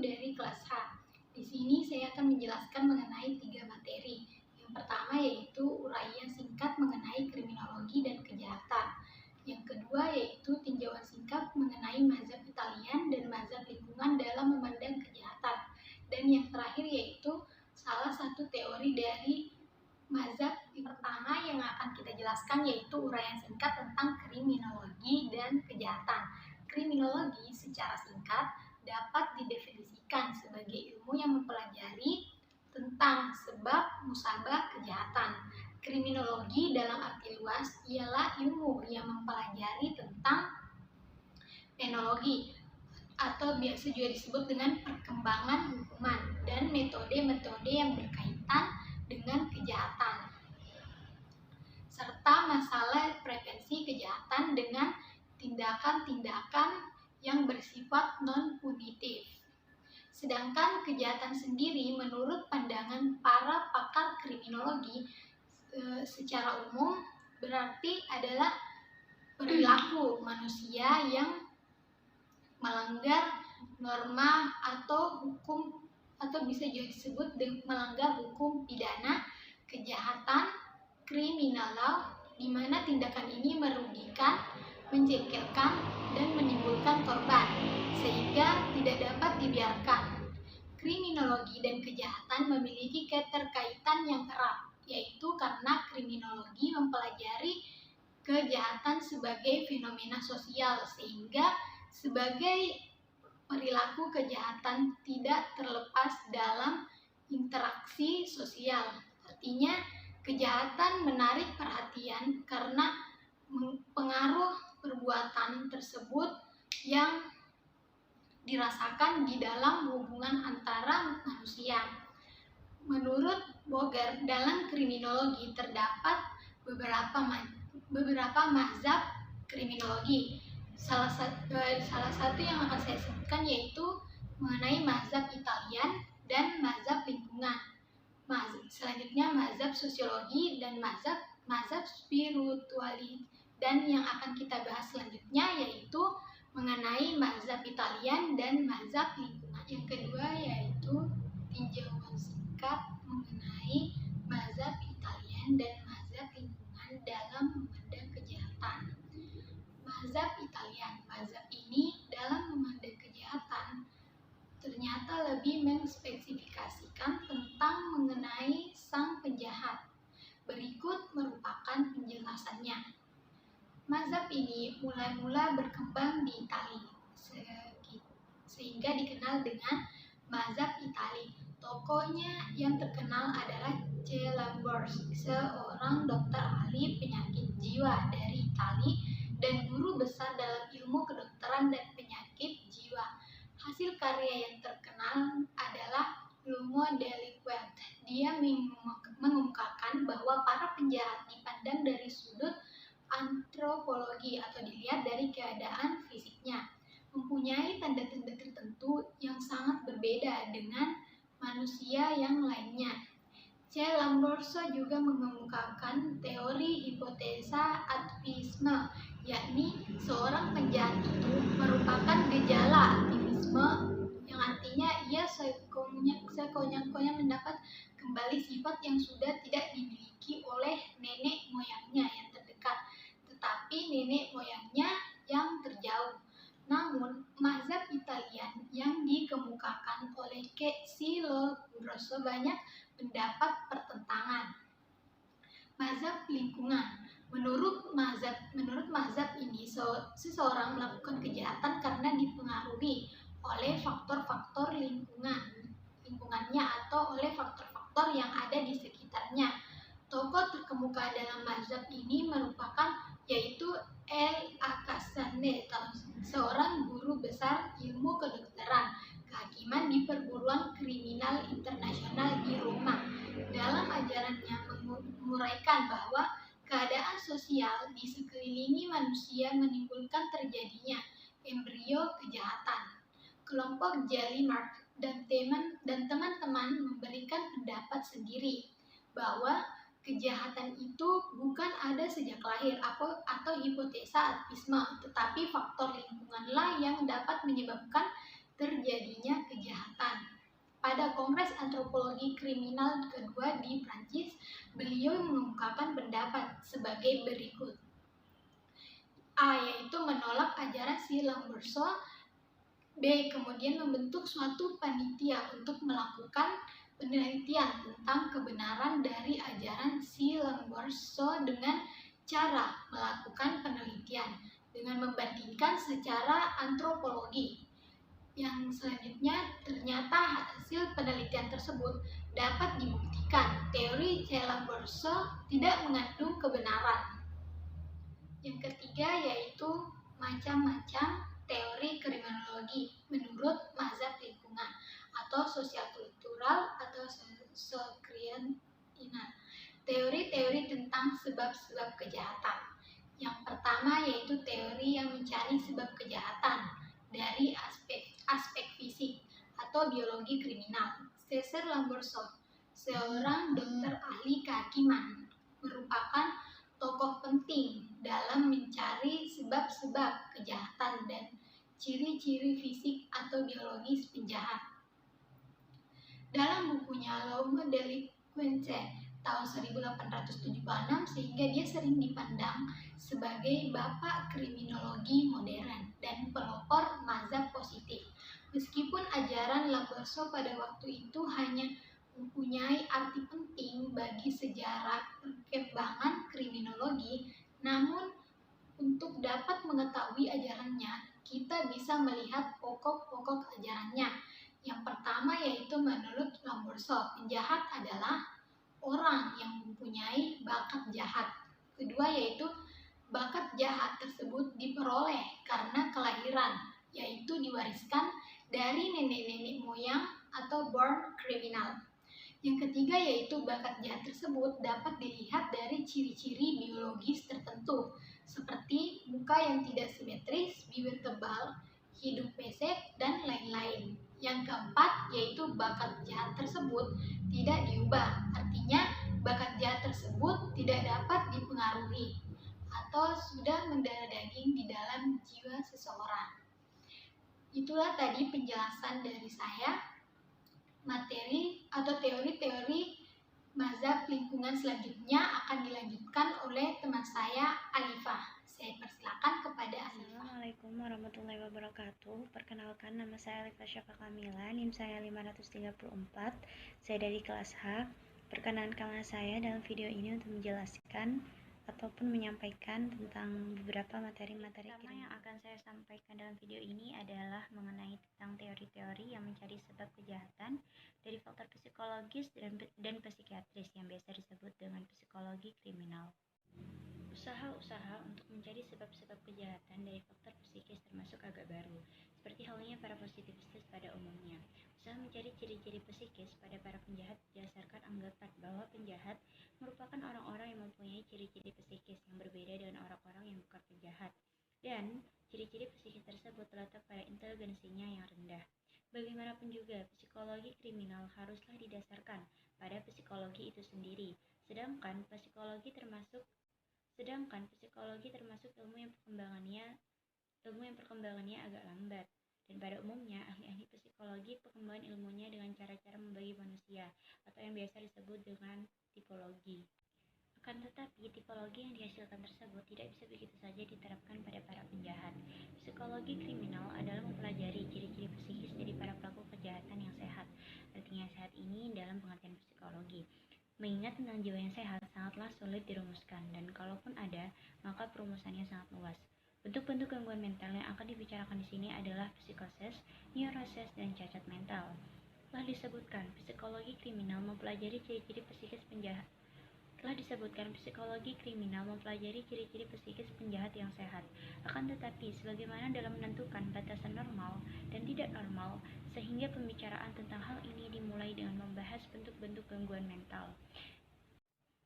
dari kelas H. Di sini saya akan menjelaskan mengenai 3 materi. Yang pertama yaitu uraian singkat mengenai kriminologi dan kejahatan. Yang kedua yaitu tinjauan singkat mengenai mazhab Italian dan mazhab lingkungan dalam memandang kejahatan. Dan yang terakhir yaitu salah satu teori dari mazhab pertama yang akan kita jelaskan yaitu uraian singkat tentang kriminologi dan kejahatan. Kriminologi secara singkat dapat didefinisikan sebagai ilmu yang mempelajari tentang sebab musabab kejahatan. Kriminologi dalam arti luas ialah ilmu yang mempelajari tentang penologi atau biasa juga disebut dengan perkembangan hukuman dan metode-metode yang berkaitan dengan kejahatan serta masalah prevensi kejahatan dengan tindakan-tindakan yang bersifat non-punitif. Sedangkan kejahatan sendiri menurut pandangan para pakar kriminologi secara umum berarti adalah perilaku manusia yang melanggar norma atau hukum atau bisa juga disebut melanggar hukum pidana kejahatan kriminal law, di mana tindakan ini merugikan, menjengkelkan, dan menimbulkan korban, sehingga tidak dapat dibiarkan. Kriminologi dan kejahatan memiliki keterkaitan yang erat, yaitu karena kriminologi mempelajari kejahatan sebagai fenomena sosial, sehingga sebagai perilaku kejahatan tidak terlepas dalam interaksi sosial. Artinya, kejahatan menarik perhatian karena pengaruh perbuatan tersebut yang dirasakan di dalam hubungan antara manusia. Menurut Boger, dalam kriminologi terdapat beberapa mazhab kriminologi. Salah satu yang akan saya sebutkan yaitu mengenai mazhab Italian dan mazhab lingkungan. Selanjutnya mazhab sosiologi dan mazhab spirituali. Dan yang akan kita bahas selanjutnya yaitu mengenai mazhab Italian dan mazhab lingkungan. Yang kedua yaitu tinjauan singkat mengenai mazhab Italian dan mazhab lingkungan dalam memandang kejahatan. Mazhab Italian, mazhab ini dalam memandang kejahatan ternyata lebih menspesifikasikan tentang mengenai sang penjahat. Berikut merupakan penjelasannya. Mazhab ini mula-mula berkembang di Italia, sehingga dikenal dengan mazhab Italia. Tokohnya yang terkenal adalah C. Lambertus, seorang dokter ahli penyakit jiwa dari Italia dan guru besar dalam ilmu kedokteran dan penyakit jiwa. Hasil karya yang terkenal adalah L'uomo delinquente. Dia mengemukakan bahwa para penjahat dipandang dari sudut antropologi atau dilihat dari keadaan fisiknya, mempunyai tanda-tanda tertentu yang sangat berbeda dengan manusia yang lainnya. C. Lambertus juga mengemukakan teori hipotesa atavisme, yakni seorang penjahat itu merupakan gejala aktivisme yang artinya ia sekonyang-konyang mendapat kembali sifat yang sudah tidak dimiliki oleh nenek moyangnya yang terdekat, tetapi nenek moyangnya yang terjauh. Namun, mazhab Italian yang dikemukakan oleh C. Lambertus banyak mendapat pertentangan. Mazhab lingkungan. Menurut mazhab ini, seseorang melakukan kejahatan karena dipengaruhi oleh faktor-faktor lingkungannya atau oleh faktor-faktor yang ada di sekitarnya. Tokoh terkemuka dalam mazhab ini merupakan yaitu L. Alcassane, seorang guru besar ilmu kedokteran kehakiman di perguruan kriminal internasional di Roma. Dalam ajarannya menguraikan bahwa keadaan sosial di sekelilingi manusia menimbulkan terjadinya embrio kejahatan. Kelompok Gallimard dan teman-teman memberikan pendapat sendiri bahwa kejahatan itu bukan ada sejak lahir atau hipotesa atavisme, tetapi faktor lingkunganlah yang dapat menyebabkan terjadinya kejahatan. Pada Kongres Antropologi Kriminal kedua di Prancis, beliau mengungkapkan pendapat sebagai berikut. A. Yaitu menolak ajaran si Lamberto. B. Kemudian membentuk suatu panitia untuk melakukan penelitian tentang kebenaran dari ajaran si Lamberto dengan cara melakukan penelitian dengan membandingkan secara antropologi. Yang selanjutnya, ternyata hasil penelitian tersebut dapat dibuktikan teori C. Lamberto tidak mengandung kebenaran. Yang ketiga yaitu macam-macam teori kriminologi menurut mazhab lingkungan atau sosial kultural atau sosiokriminal. Teori-teori tentang sebab-sebab kejahatan. Yang pertama yaitu teori yang mencari sebab kejahatan dari aspek fisik atau biologi kriminal. Cesar Lamberto, seorang dokter ahli kehakiman, merupakan tokoh penting dalam mencari sebab-sebab kejahatan dan ciri-ciri fisik atau biologis penjahat. Dalam bukunya L'Homme Delinquent tahun 1876, sehingga dia sering dipandang sebagai bapak kriminologi modern dan pelopor mazhab positif. Meskipun ajaran Lamberto pada waktu itu hanya mempunyai arti penting bagi sejarah perkembangan kriminologi, namun untuk dapat mengetahui ajarannya, kita bisa melihat pokok-pokok ajarannya. Yang pertama yaitu menurut Lamberto, penjahat adalah orang yang mempunyai bakat jahat. Kedua yaitu bakat jahat tersebut diperoleh karena kelahiran, yaitu diwariskan dari nenek-nenek moyang atau born criminal. Yang ketiga yaitu bakat jahat tersebut dapat dilihat dari ciri-ciri biologis tertentu seperti muka yang tidak simetris, bibir tebal, hidung pesek, dan lain-lain. Yang keempat yaitu bakat jahat tersebut tidak diubah, artinya bakat jahat tersebut tidak dapat dipengaruhi atau sudah mendarah daging di dalam jiwa seseorang. Itulah tadi penjelasan dari saya. Materi atau teori-teori mazhab lingkungan selanjutnya akan dilanjutkan oleh teman saya, Alifah. Saya persilakan kepada Alifah. Assalamualaikum warahmatullahi wabarakatuh. Perkenalkan, nama saya Alifah Syafa Kamila, NIM saya 534. Saya dari kelas H. Perkenankanlah saya dalam video ini untuk menjelaskan ataupun menyampaikan tentang beberapa materi-materi yang akan saya sampaikan dalam video ini adalah mengenai tentang teori-teori yang mencari sebab kejahatan dari faktor psikologis dan psikiatris yang biasa disebut dengan psikologi kriminal. Usaha-usaha untuk mencari sebab-sebab kejahatan dari faktor psikis termasuk agak baru, seperti halnya para positivistis pada umumnya. Usaha mencari ciri-ciri psikis pada para penjahat berdasarkan anggapan bahwa penjahat merupakan orang-orang yang mempunyai ciri-ciri psikis yang berbeda dengan orang-orang yang bukan penjahat, dan ciri-ciri psikis tersebut terletak pada inteligensinya yang rendah. Bagaimanapun juga, psikologi kriminal haruslah didasarkan pada psikologi itu sendiri, sedangkan psikologi termasuk ilmu yang perkembangannya agak lambat, dan pada umumnya ahli-ahli psikologi perkembangan ilmunya dengan cara-cara membagi manusia atau yang biasa disebut dengan tipologi. Akan tetapi, tipologi yang dihasilkan tersebut tidak bisa begitu saja diterapkan pada para penjahat. Psikologi kriminal adalah mempelajari ciri-ciri psikis dari para pelaku kejahatan yang sehat. Artinya sehat ini dalam pengertian psikologi. Mengingat tentang jiwa yang sehat sangatlah sulit dirumuskan, dan kalaupun ada, maka perumusannya sangat luas. Bentuk-bentuk gangguan mental yang akan dibicarakan di sini adalah psikosis, neurosis, dan cacat mental. Telah disebutkan, psikologi kriminal mempelajari ciri-ciri psikis penjahat. Yang sehat. Akan tetapi, sebagaimana dalam menentukan batasan normal dan tidak normal, sehingga pembicaraan tentang hal ini dimulai dengan membahas bentuk-bentuk gangguan mental.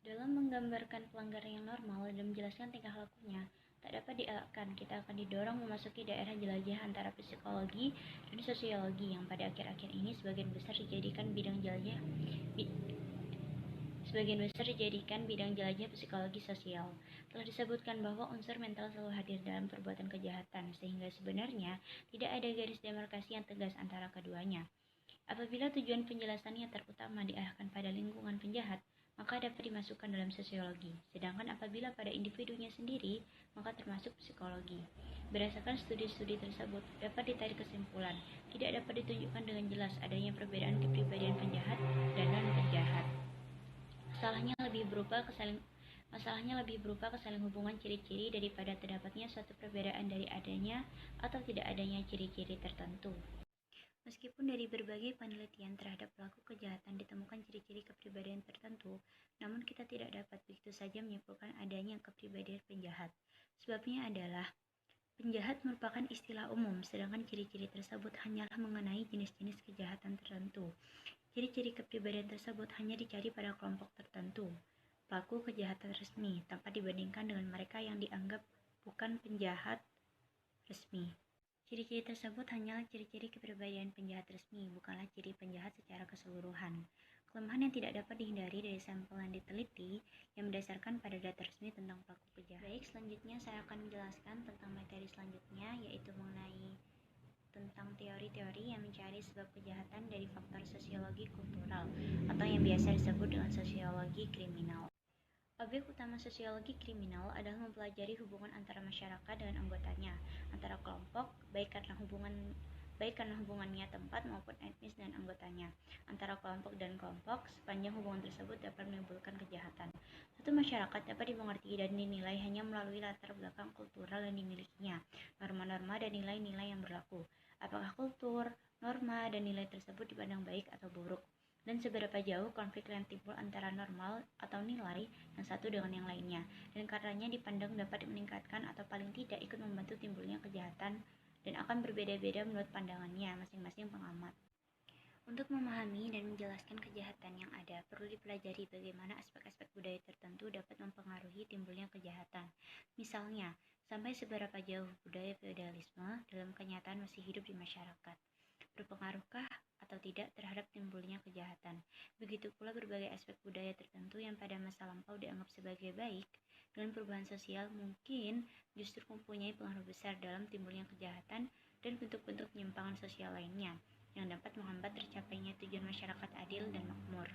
Dalam menggambarkan pelanggaran yang normal dan menjelaskan tingkah lakunya, tak dapat dielakkan kita akan didorong memasuki daerah jelajah antara psikologi dan sosiologi yang pada akhir-akhir ini sebagian besar dijadikan bidang jelajah psikologi sosial. Telah disebutkan bahwa unsur mental selalu hadir dalam perbuatan kejahatan, sehingga sebenarnya tidak ada garis demarkasi yang tegas antara keduanya. Apabila tujuan penjelasannya terutama diarahkan pada lingkungan penjahat, maka dapat dimasukkan dalam sosiologi. Sedangkan apabila pada individunya sendiri, maka termasuk psikologi. Berdasarkan studi-studi tersebut, dapat ditarik kesimpulan, tidak dapat ditunjukkan dengan jelas adanya perbedaan kepribadian penjahat dan non-penjahat. Masalahnya lebih berupa kesaling hubungan ciri-ciri daripada terdapatnya suatu perbedaan dari adanya atau tidak adanya ciri-ciri tertentu. Meskipun dari berbagai penelitian terhadap pelaku kejahatan ditemukan ciri-ciri kepribadian tertentu, namun kita tidak dapat begitu saja menyimpulkan adanya kepribadian penjahat. Sebabnya adalah penjahat merupakan istilah umum, sedangkan ciri-ciri tersebut hanyalah mengenai jenis-jenis kejahatan tertentu. Ciri-ciri kepribadian tersebut hanya dicari pada kelompok tertentu, pelaku kejahatan resmi, tanpa dibandingkan dengan mereka yang dianggap bukan penjahat resmi. Ciri-ciri tersebut hanyalah ciri-ciri kepribadian penjahat resmi, bukanlah ciri penjahat secara keseluruhan. Kelemahan yang tidak dapat dihindari dari sampel yang diteliti yang berdasarkan pada data resmi tentang pelaku kejahatan. Baik, selanjutnya saya akan menjelaskan tentang materi selanjutnya, yaitu mengenai tentang teori-teori yang mencari sebab kejahatan dari faktor sosiologi kultural atau yang biasa disebut dengan sosiologi kriminal. Objek utama sosiologi kriminal adalah mempelajari hubungan antara masyarakat dengan anggotanya, antara kelompok, baik karena hubungannya tempat maupun etnis dan anggotanya, antara kelompok dan kelompok, sepanjang hubungan tersebut dapat menimbulkan kejahatan. Suatu masyarakat dapat dimengerti dan dinilai hanya melalui latar belakang kultural yang dimilikinya, norma-norma dan nilai-nilai yang berlaku. Apakah kultur, norma, dan nilai tersebut dipandang baik atau buruk? Dan seberapa jauh konflik yang timbul antara normal atau nilai yang satu dengan yang lainnya, dan karenanya dipandang dapat meningkatkan atau paling tidak ikut membantu timbulnya kejahatan, dan akan berbeda-beda menurut pandangannya masing-masing pengamat. Untuk memahami dan menjelaskan kejahatan yang ada, perlu dipelajari bagaimana aspek-aspek budaya tertentu dapat mempengaruhi timbulnya kejahatan. Misalnya, sampai seberapa jauh budaya feodalisme dalam kenyataan masih hidup di masyarakat. Berpengaruhkah atau tidak terhadap timbulnya kejahatan. Begitu pula berbagai aspek budaya tertentu yang pada masa lampau dianggap sebagai baik, dengan perubahan sosial mungkin justru mempunyai pengaruh besar dalam timbulnya kejahatan dan bentuk-bentuk penyimpangan sosial lainnya, yang dapat menghambat tercapainya tujuan masyarakat adil dan makmur.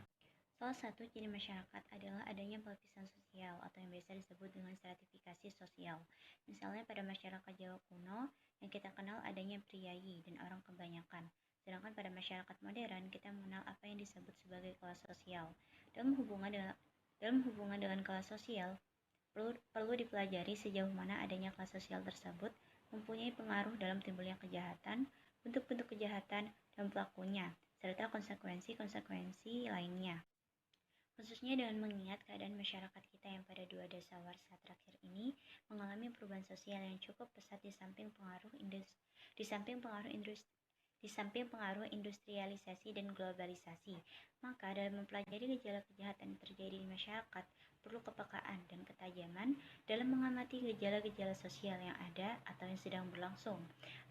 Salah satu ciri masyarakat adalah adanya pelapisan sosial atau yang biasa disebut dengan stratifikasi sosial. Misalnya pada masyarakat Jawa kuno yang kita kenal adanya priayi dan orang kebanyakan. Sedangkan pada masyarakat modern kita mengenal apa yang disebut sebagai kelas sosial. Dalam hubungan dengan kelas sosial, perlu dipelajari sejauh mana adanya kelas sosial tersebut mempunyai pengaruh dalam timbulnya kejahatan, bentuk-bentuk kejahatan, dan pelakunya, serta konsekuensi-konsekuensi lainnya. Khususnya dengan mengingat keadaan masyarakat kita yang pada 2 dasawarsa terakhir ini mengalami perubahan sosial yang cukup pesat di samping pengaruh industrialisasi dan globalisasi. Maka dalam mempelajari gejala kejahatan yang terjadi di masyarakat, perlu kepekaan dan ketajaman dalam mengamati gejala-gejala sosial yang ada atau yang sedang berlangsung.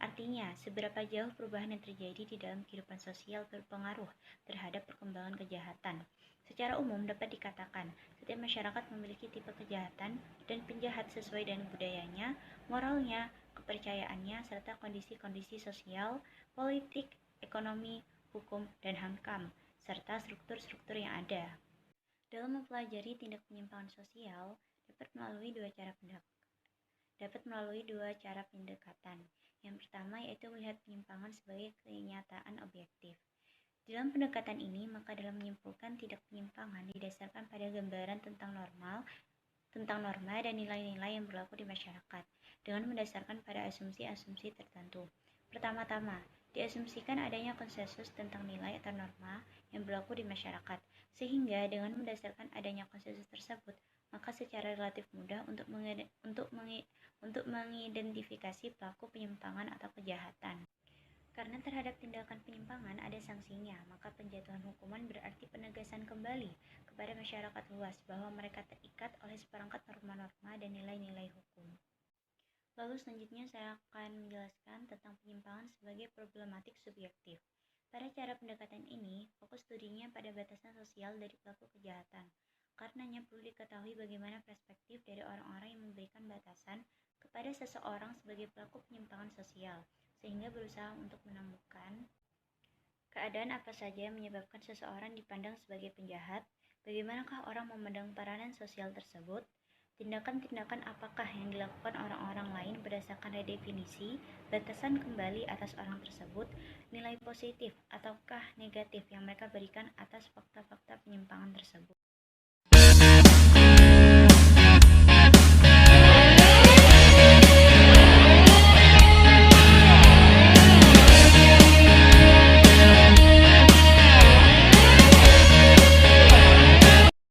Artinya, seberapa jauh perubahan yang terjadi di dalam kehidupan sosial berpengaruh terhadap perkembangan kejahatan. Secara umum dapat dikatakan, setiap masyarakat memiliki tipe kejahatan dan penjahat sesuai dengan budayanya, moralnya, kepercayaannya, serta kondisi-kondisi sosial, politik, ekonomi, hukum, dan HAM, serta struktur-struktur yang ada. Dalam mempelajari tindak penyimpangan sosial, dapat melalui dua cara pendekatan. Yang pertama yaitu melihat penyimpangan sebagai kenyataan objektif. Dalam pendekatan ini, maka dalam menyimpulkan tindak penyimpangan didasarkan pada gambaran tentang norma dan nilai-nilai yang berlaku di masyarakat, dengan mendasarkan pada asumsi-asumsi tertentu. Pertama-tama, diasumsikan adanya konsensus tentang nilai atau norma yang berlaku di masyarakat, sehingga dengan mendasarkan adanya konsensus tersebut, maka secara relatif mudah untuk mengidentifikasi pelaku penyimpangan atau kejahatan. Karena terhadap tindakan penyimpangan ada sanksinya, maka penjatuhan hukuman berarti penegasan kembali kepada masyarakat luas bahwa mereka terikat oleh seperangkat norma-norma dan nilai-nilai hukum. Lalu selanjutnya saya akan menjelaskan tentang penyimpangan sebagai problematik subjektif. Pada cara pendekatan ini, fokus studinya pada batasan sosial dari pelaku kejahatan. Karenanya perlu diketahui bagaimana perspektif dari orang-orang yang memberikan batasan kepada seseorang sebagai pelaku penyimpangan sosial, sehingga berusaha untuk menemukan Keadaan apa saja yang menyebabkan seseorang dipandang sebagai penjahat? Bagaimanakah orang memandang peranan sosial tersebut? Tindakan-tindakan apakah yang dilakukan orang-orang lain berdasarkan redefinisi, batasan kembali atas orang tersebut, nilai positif ataukah negatif yang mereka berikan atas fakta-fakta penyimpangan tersebut?